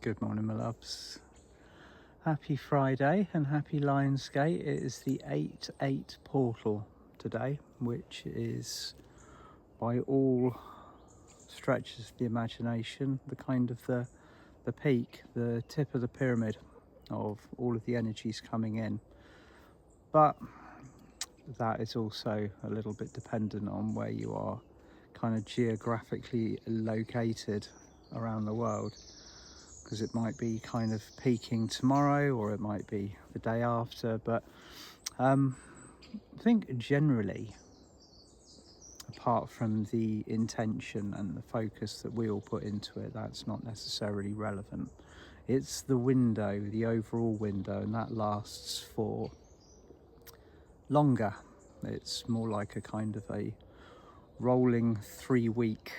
Good morning, my loves. Happy Friday and happy Lionsgate. It is the 8-8 portal today, which is, by all stretches of the imagination, the kind of the peak, the tip of the pyramid of all of the energies coming in. But that is also a little bit dependent on where you are kind of geographically located around the world, because it might be kind of peaking tomorrow or it might be the day after. But I think generally, apart from the intention and the focus that we all put into it, that's not necessarily relevant. It's the window, the overall window, and that lasts for longer. It's more like a kind of a rolling 3-week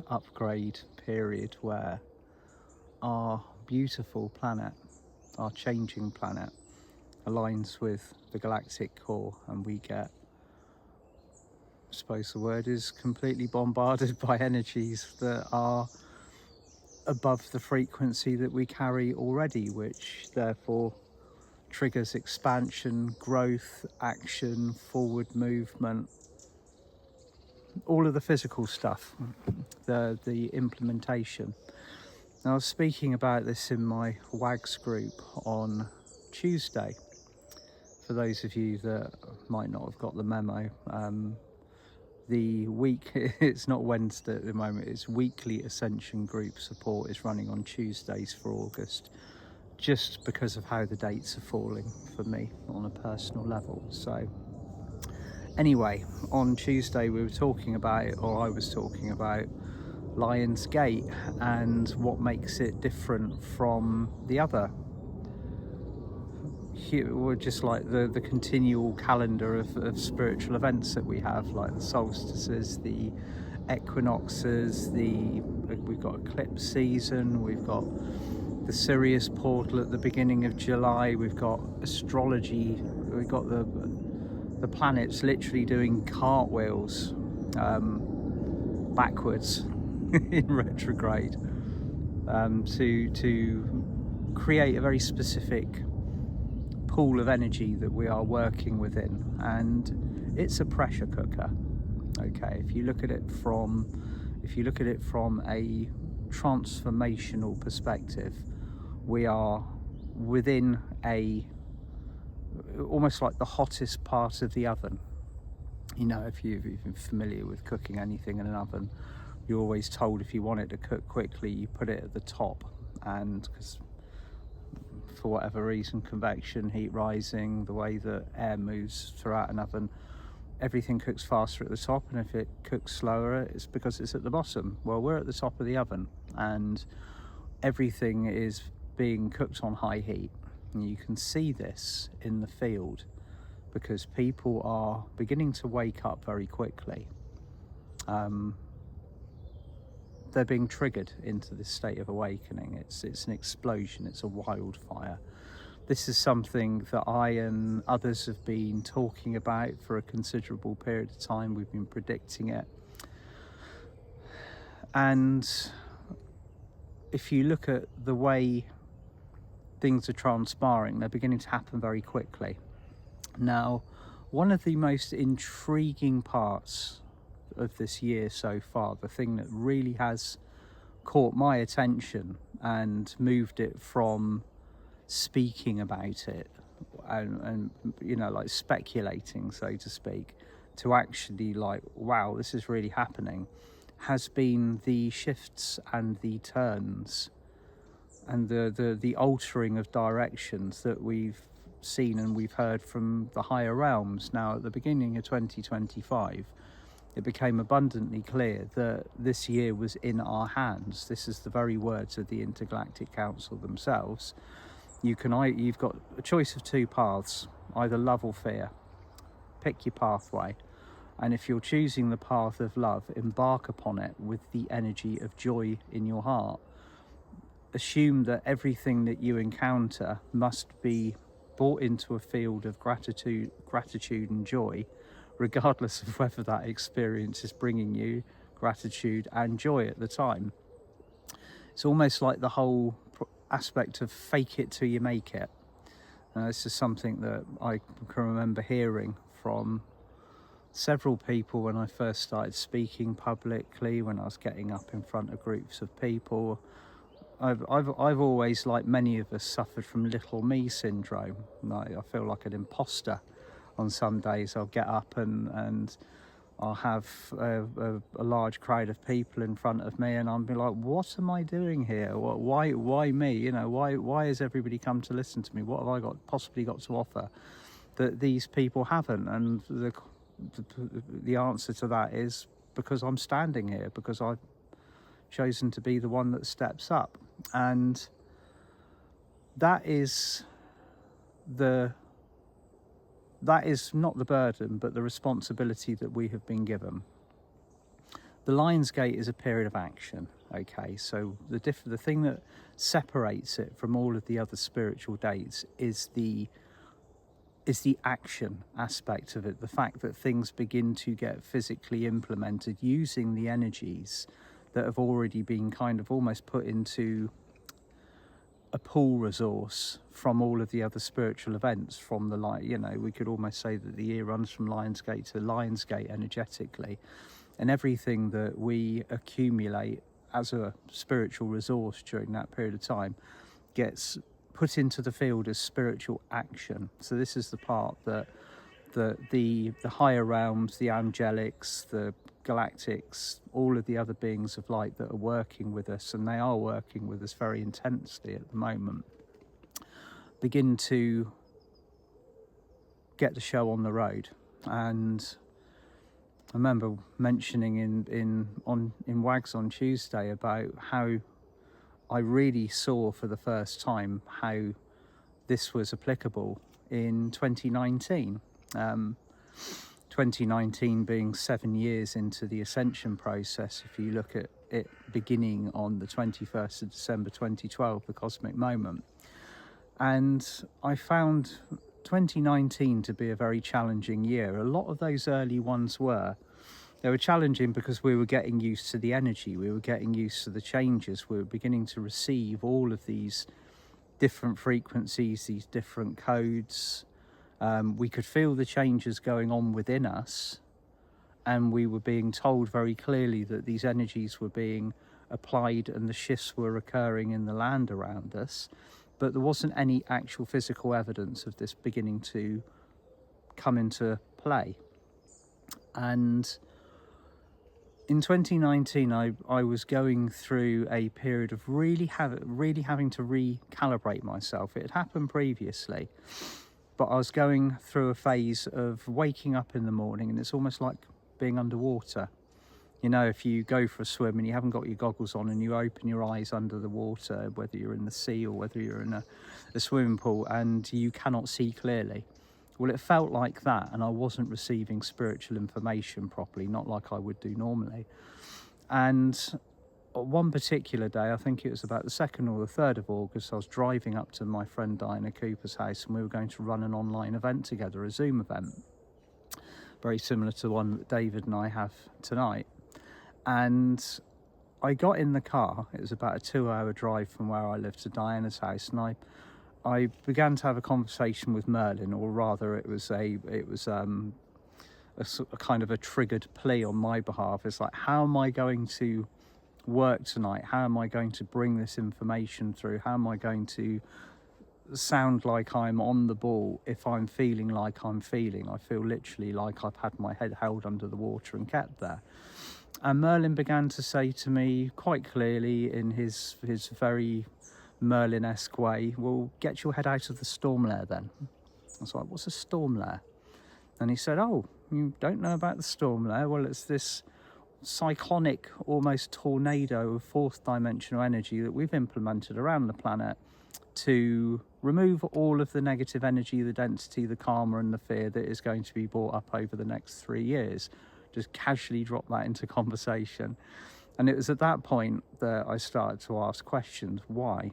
upgrade period where our beautiful planet, our changing planet, aligns with the galactic core, and we get, I suppose the word is, completely bombarded by energies that are above the frequency that we carry already, which therefore triggers expansion, growth, action, forward movement, all of the physical stuff, the implementation. Now, I was speaking about this in my WAGS group on Tuesday. For those of you that might not have got the memo, the week, it's not Wednesday at the moment, it's weekly Ascension group support is running on Tuesdays for August, just because of how the dates are falling for me on a personal level. So anyway, on Tuesday we were talking about, or I was talking about, Lionsgate and what makes it different from the other, just like the continual calendar of spiritual events that we have, like the solstices, the equinoxes, we've got eclipse season, we've got the Sirius portal at the beginning of July, we've got astrology, we've got the planets literally doing cartwheels backwards in retrograde, to create a very specific pool of energy that we are working within. And it's a pressure cooker. Okay, if you look at it from a transformational perspective, we are within almost like the hottest part of the oven. You know, if you've been familiar with cooking anything in an oven, you're always told if you want it to cook quickly, you put it at the top, and because for whatever reason, convection, heat rising, the way that air moves throughout an oven, everything cooks faster at the top, and if it cooks slower, it's because it's at the bottom. Well, we're at the top of the oven, and everything is being cooked on high heat, and you can see this in the field because people are beginning to wake up very quickly. They're being triggered into this state of awakening. It's an explosion, it's a wildfire. This is something that I and others have been talking about for a considerable period of time. We've been predicting it. And if you look at the way things are transpiring, they're beginning to happen very quickly. Now, one of the most intriguing parts of this year so far, the thing that really has caught my attention and moved it from speaking about it and you know, like speculating, so to speak, to actually like, wow, this is really happening, has been the shifts and the turns and the altering of directions that we've seen and we've heard from the higher realms. Now, at the beginning of 2025, it became abundantly clear that this year was in our hands. This is the very words of the Intergalactic Council themselves. You've got a choice of two paths, either love or fear. Pick your pathway. And if you're choosing the path of love, embark upon it with the energy of joy in your heart. Assume that everything that you encounter must be brought into a field of gratitude and joy, regardless of whether that experience is bringing you gratitude and joy at the time. It's almost like the whole aspect of fake it till you make it. This is something that I can remember hearing from several people when I first started speaking publicly, when I was getting up in front of groups of people. I've always, like many of us, suffered from little me syndrome. Like, I feel like an imposter on some days. I'll get up and I'll have a large crowd of people in front of me, and I'll be like, what am I doing here? Why me? You know, why has everybody come to listen to me? What have I possibly got to offer that these people haven't? And the answer to that is because I'm standing here, because I've chosen to be the one that steps up. And that is not the burden, but the responsibility that we have been given. The Lionsgate is a period of action, okay? So the thing that separates it from all of the other spiritual dates is the action aspect of it, the fact that things begin to get physically implemented using the energies that have already been kind of almost put into a pool resource from all of the other spiritual events, from the light. You know, we could almost say that the year runs from Lionsgate to Lionsgate energetically, and everything that we accumulate as a spiritual resource during that period of time gets put into the field as spiritual action. So this is the part that the higher realms, the angelics, the galactics, all of the other beings of light that are working with us, and they are working with us very intensely at the moment, begin to get the show on the road. And I remember mentioning in Wags on Tuesday about how I really saw for the first time how this was applicable in 2019. 2019 being 7 years into the ascension process. If you look at it beginning on the 21st of December 2012, the cosmic moment. And I found 2019 to be a very challenging year. A lot of those early ones were. They were challenging because we were getting used to the energy, we were getting used to the changes, we were beginning to receive all of these different frequencies, these different codes. We could feel the changes going on within us, and we were being told very clearly that these energies were being applied and the shifts were occurring in the land around us, but there wasn't any actual physical evidence of this beginning to come into play. And in 2019, I was going through a period of really having to recalibrate myself. It had happened previously, but I was going through a phase of waking up in the morning, and it's almost like being underwater. You know, if you go for a swim and you haven't got your goggles on and you open your eyes under the water, whether you're in the sea or whether you're in a swimming pool, and you cannot see clearly. Well, it felt like that, and I wasn't receiving spiritual information properly, not like I would do normally. And one particular day, I think it was about the 2nd or the 3rd of August, I was driving up to my friend Diana Cooper's house, and we were going to run an online event together, a Zoom event, very similar to the one that David and I have tonight. And I got in the car. It was about a 2-hour drive from where I live to Diana's house, and I began to have a conversation with Merlin, or rather it was a kind of a triggered plea on my behalf. It's like, how am I going to work tonight? How am I going to bring this information through? How am I going to sound like I'm on the ball if I'm feeling like I'm feeling? I feel literally like I've had my head held under the water and kept there. And Merlin began to say to me quite clearly in his very Merlin-esque way, well, get your head out of the storm lair then. I was like, what's a storm lair? And he said, oh, you don't know about the storm lair? Well, it's this cyclonic, almost tornado of 4th dimensional energy that we've implemented around the planet to remove all of the negative energy, the density, the karma and the fear that is going to be brought up over the next 3 years. Just casually drop that into conversation. And it was at that point that I started to ask questions. Why?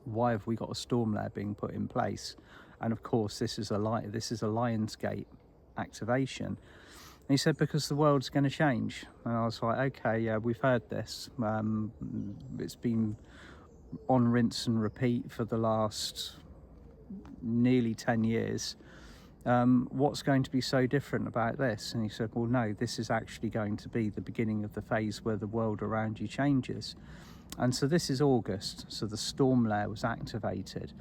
Why have we got a storm lair being put in place? And of course, this is a Lionsgate activation. And he said, because the world's going to change. And I was like, okay, yeah, we've heard this. It's been on rinse and repeat for the last nearly 10 years. What's going to be so different about this? And he said, well, no, this is actually going to be the beginning of the phase where the world around you changes. And so this is August, so the storm layer was activated,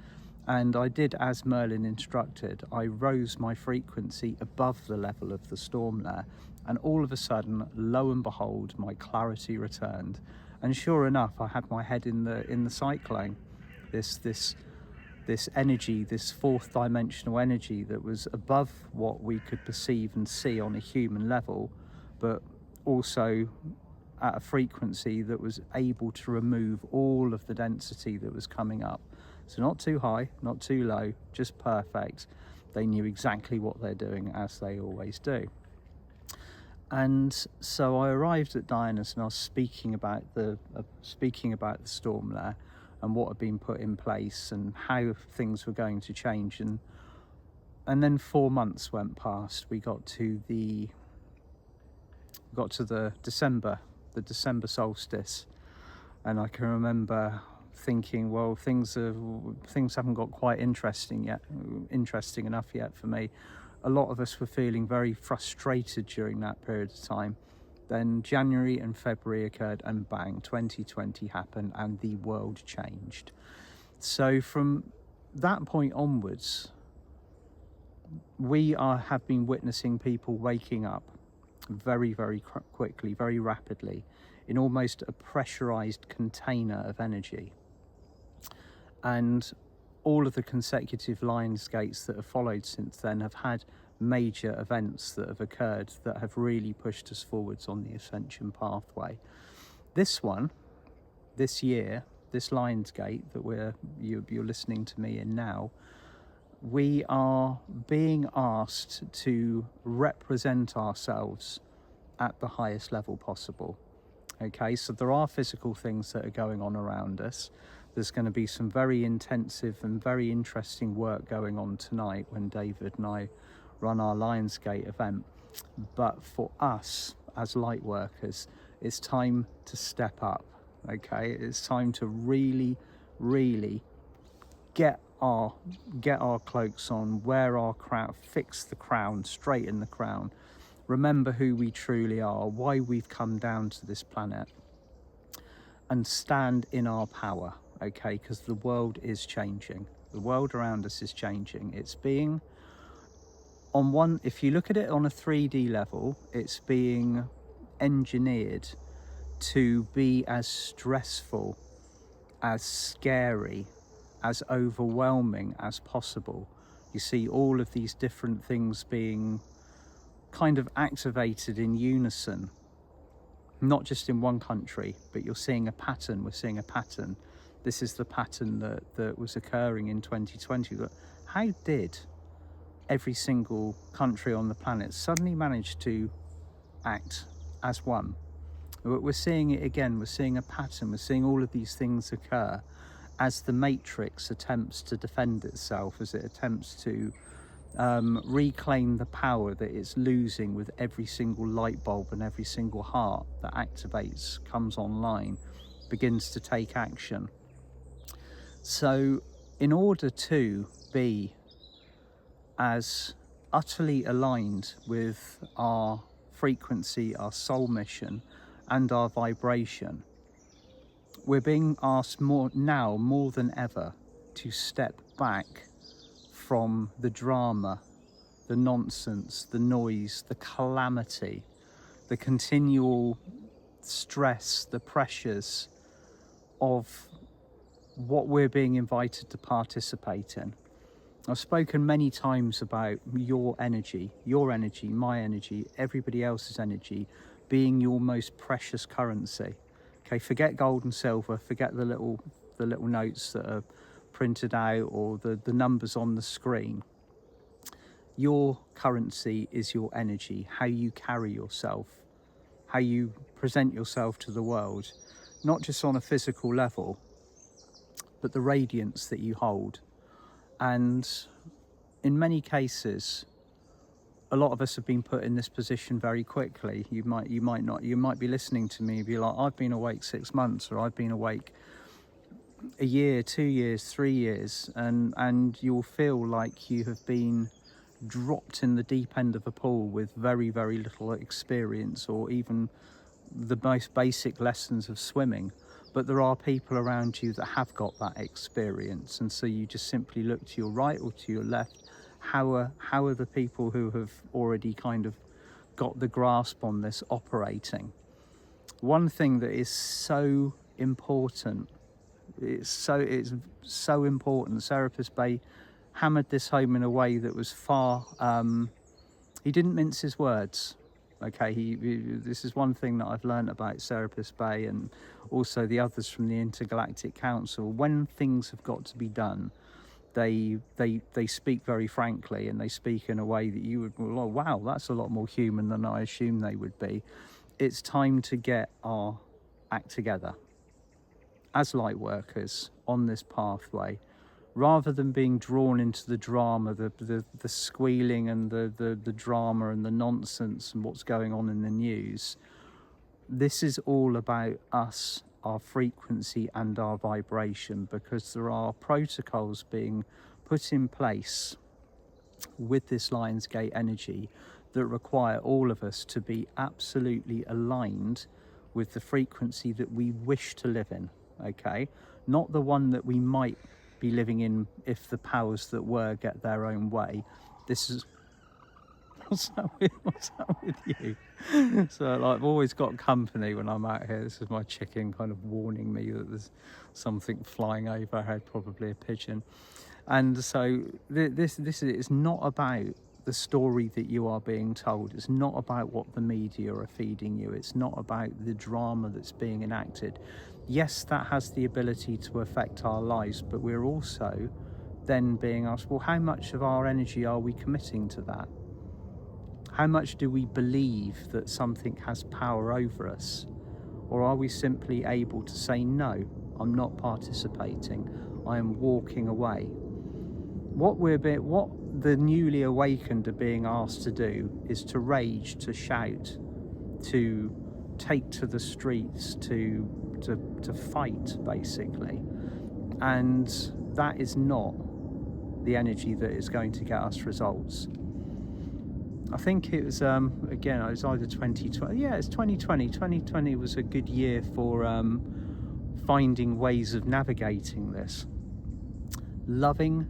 and I did as Merlin instructed. I rose my frequency above the level of the storm layer, and all of a sudden, lo and behold, my clarity returned. And sure enough, I had my head in the cyclone, this energy, this fourth dimensional energy that was above what we could perceive and see on a human level, but also at a frequency that was able to remove all of the density that was coming up. So not too high, not too low, just perfect. They knew exactly what they're doing, as they always do. And so I arrived at Diana's, and I was speaking about the storm layer and what had been put in place and how things were going to change. And then 4 months went past. We got to the December solstice, and I can remember thinking, well, things haven't got quite interesting enough yet for me. A lot of us were feeling very frustrated during that period of time. Then January and February occurred, and bang, 2020 happened, and the world changed. So from that point onwards, we have been witnessing people waking up very, very quickly, very rapidly, in almost a pressurized container of energy. And all of the consecutive Lionsgates that have followed since then have had major events that have occurred that have really pushed us forwards on the ascension pathway. This year, this Lionsgate that you're listening to me in now, we are being asked to represent ourselves at the highest level possible. Okay, so there are physical things that are going on around us. There's going to be some very intensive and very interesting work going on tonight when David and I run our Lionsgate event. But for us as light workers, it's time to step up. Okay, it's time to really, really get our cloaks on, wear our crown, fix the crown, straighten the crown, remember who we truly are, why we've come down to this planet, and stand in our power. Okay, because the world is changing. The world around us is changing. It's being if you look at it on a 3D level, it's being engineered to be as stressful, as scary, as overwhelming as possible. You see all of these different things being kind of activated in unison, not just in one country, but you're seeing a pattern. We're seeing a pattern. This is the pattern that was occurring in 2020. But how did every single country on the planet suddenly manage to act as one? We're seeing it again. We're seeing a pattern. We're seeing all of these things occur as the Matrix attempts to defend itself, as it attempts to reclaim the power that it's losing with every single light bulb and every single heart that activates, comes online, begins to take action. So in order to be as utterly aligned with our frequency, our soul mission, and our vibration, we're being asked more than ever to step back from the drama, the nonsense, the noise, the calamity, the continual stress, the pressures of what we're being invited to participate in. I've spoken many times about your energy, my energy, everybody else's energy being your most precious currency. Okay, forget gold and silver, forget the little notes that are printed out or the numbers on the screen. Your currency is your energy, how you carry yourself, how you present yourself to the world, not just on a physical level, but the radiance that you hold. And in many cases, a lot of us have been put in this position very quickly. You might be listening to me and be like, I've been awake 6 months, or I've been awake a year, 2 years, 3 years, and you'll feel like you have been dropped in the deep end of a pool with very, very little experience or even the most basic lessons of swimming. But there are people around you that have got that experience, and so you just simply look to your right or to your left. How are the people who have already kind of got the grasp on this operating? One thing that is so important, it's so important. Serapis Bey hammered this home in a way that was far. He didn't mince his words. Okay, this is one thing that I've learned about Serapis Bey and also the others from the Intergalactic Council. When things have got to be done, they speak very frankly, and they speak in a way that you would, oh wow, that's a lot more human than I assumed they would be. It's time to get our act together as light workers on this pathway, rather than being drawn into the drama, the squealing and the drama and the nonsense and what's going on in the news. This is all about us, our frequency and our vibration, because there are protocols being put in place with this Lionsgate energy that require all of us to be absolutely aligned with the frequency that we wish to live in, okay? Not the one that we might be living in if the powers that were get their own way. This is what's that with you? So like, I've always got company when I'm out here. This is my chicken kind of warning me that there's something flying overhead, probably a pigeon. And so this is not about the story that you are being told. It's not about what the media are feeding you. It's not about the drama that's being enacted. Yes, that has the ability to affect our lives, but we're also then being asked, well, how much of our energy are we committing to that? How much do we believe that something has power over us? Or are we simply able to say, no, I'm not participating, I am walking away? What the newly awakened are being asked to do is to rage, to shout, to take to the streets, to fight, basically. And that is not the energy that is going to get us results. I think it was, again, it was either 2020. Yeah, it's 2020. 2020 was a good year for finding ways of navigating this. Loving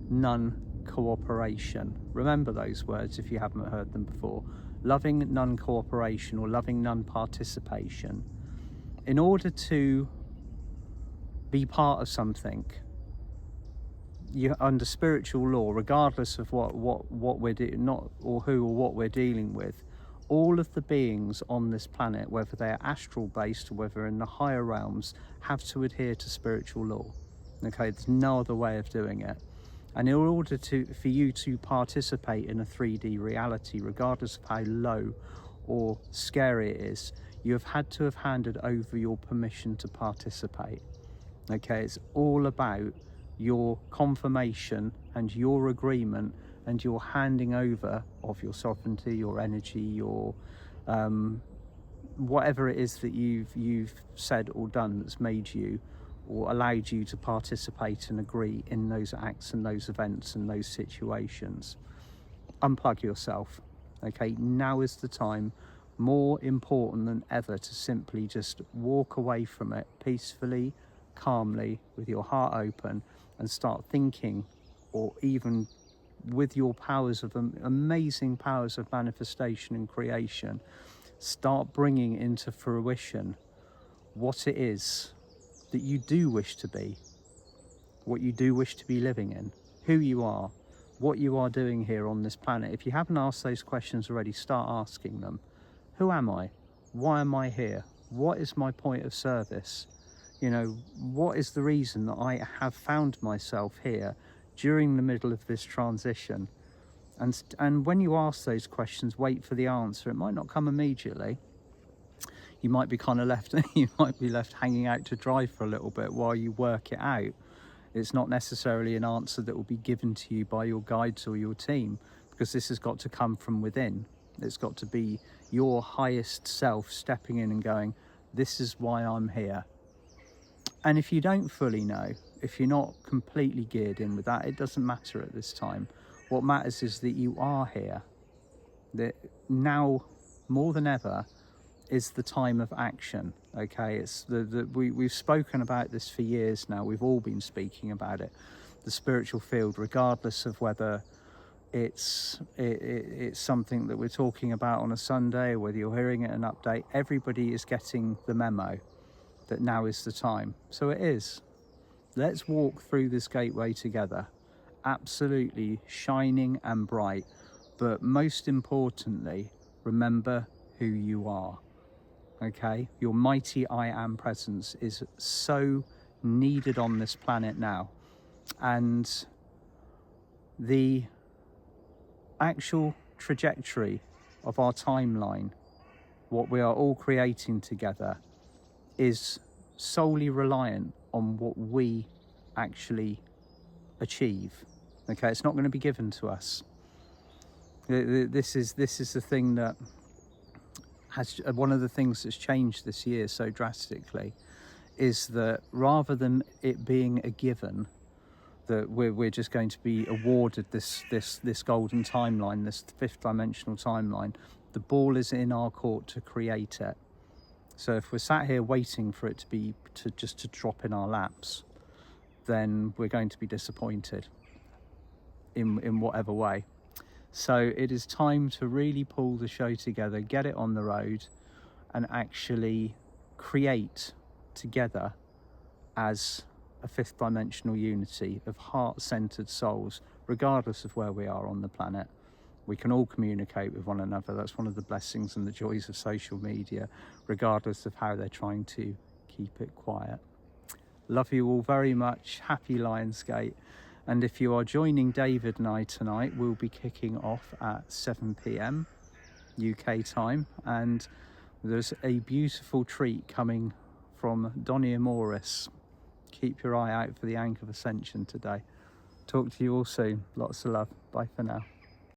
non-cooperation. Remember those words if you haven't heard them before. Loving non-cooperation or loving non-participation. In order to be part of something, you, under spiritual law, regardless of what we're not or who or what we're dealing with, all of the beings on this planet, whether they're astral based or whether in the higher realms, have to adhere to spiritual law. Okay, there's no other way of doing it. And in order for you to participate in a 3D reality, regardless of how low or scary it is, you have had to have handed over your permission to participate. Okay, it's all about your confirmation and your agreement and your handing over of your sovereignty, your energy, your whatever it is that you've said or done that's made you or allowed you to participate and agree in those acts and those events and those situations. Unplug yourself. Okay, now is the time, more important than ever, to simply just walk away from it peacefully, calmly, with your heart open, and start thinking, or even with your powers of amazing powers of manifestation and creation, start bringing into fruition what it is that you do wish to be, what you do wish to be living in, who you are, what you are doing here on this planet. If you haven't asked those questions already, start asking them. Who am I? Why am I here? What is my point of service? You know, what is the reason that I have found myself here during the middle of this transition? And when you ask those questions, wait for the answer. It might not come immediately. You might be kind of left, you might be left hanging out to dry for a little bit while you work it out. It's not necessarily an answer that will be given to you by your guides or your team, because this has got to come from within. It's got to be your highest self stepping in and going, this is why I'm here. And if you don't fully know, if you're not completely geared in with that, it doesn't matter at this time. What matters is that you are here. That now, more than ever, is the time of action. Okay, it's we've spoken about this for years now. We've all been speaking about it. The spiritual field, regardless of whether it's something that we're talking about on a Sunday, or whether you're hearing it an update, everybody is getting the memo that now is the time. So it is. Let's walk through this gateway together, absolutely shining and bright, but most importantly, remember who you are. Okay, your mighty I am presence is so needed on this planet now, and the actual trajectory of our timeline, what we are all creating together, is solely reliant on what we actually achieve. Okay, it's not going to be given to us. This is the thing that has, one of the things that's changed this year so drastically, is that rather than it being a given that we're just going to be awarded this golden timeline, this fifth dimensional timeline, the ball is in our court to create it. So if we're sat here waiting for it to just drop in our laps, then we're going to be disappointed in whatever way. So it is time to really pull the show together, get it on the road, and actually create together as a fifth dimensional unity of heart-centered souls, regardless of where we are on the planet. We can all communicate with one another. That's one of the blessings and the joys of social media, regardless of how they're trying to keep it quiet. Love you all very much. Happy Lionsgate. And if you are joining David and I tonight, we'll be kicking off at 7 p.m. UK time. And there's a beautiful treat coming from Donnie and Morris. Keep your eye out for the Anchor of Ascension today. Talk to you all soon. Lots of love. Bye for now.